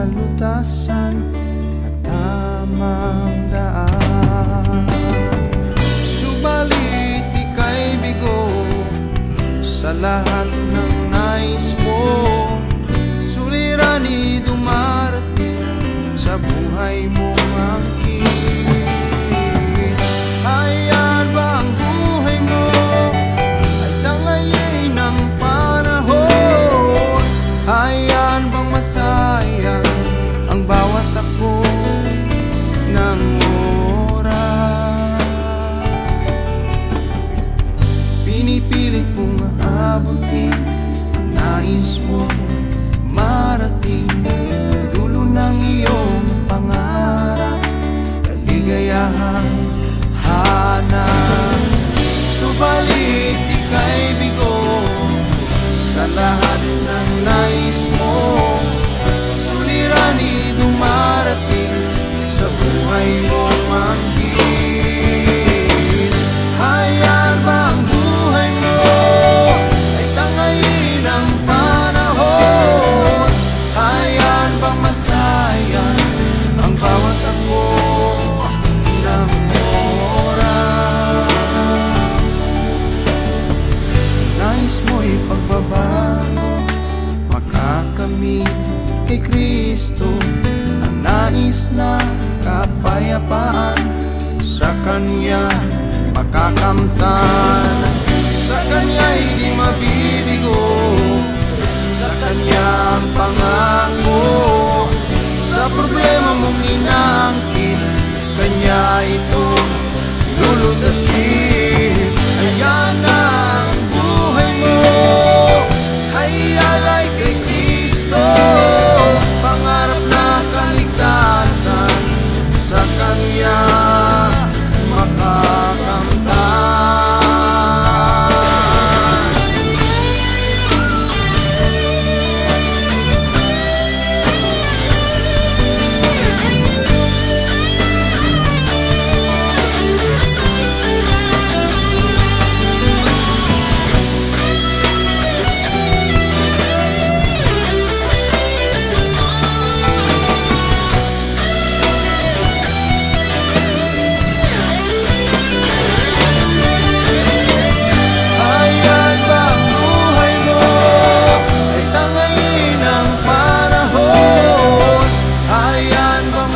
kalutasan at tamang daan. Subalit ika'y bigo sa lahat ng nais mo. Suliranin dumarating sa buhay mo angkin. Ayan ba ang buhay mo ay tangayin ng panahon? Ayan bang masayang ang bawat takbo ng oras? Pinipilit mong aabutin ang nais mo marating, dulo ng iyong pangarap, kaligayahang hanap. Subalit ika'y bigo sa lahat ng nais mo. Suliranin dumarating sa buhay mo manggis. Ayan ba ang buhay mo ay tangayin ng panahon? Ayan bang masayang ang bawat takbo ng oras? Nais mo'y pagbabago, makakamit kay Kristo ang nais na kapayapaan. Sa Kanya makakamtan, sa Kanya'y di mabibigo, sa Kanyang pangako. Sa problema mong inaangkin, Kanya ito lulutasin. Ayan ang buhay mo ay alay kay Kristo, pangarap na kaligtasan, sa Kanya makakamtan.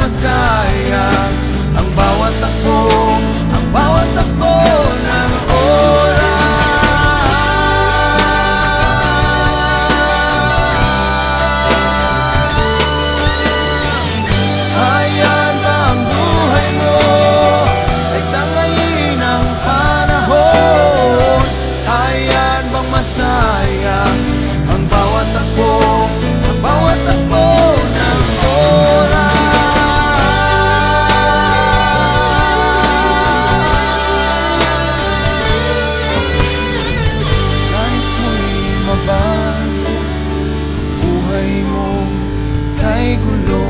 Sayang ang bawat takbo ng oras. Ayan ba ang buhay mo ay tangayin ng panahon? Ayan bang masayang ang bawat takbo ng oras? Mabago buhay mo kay gulo,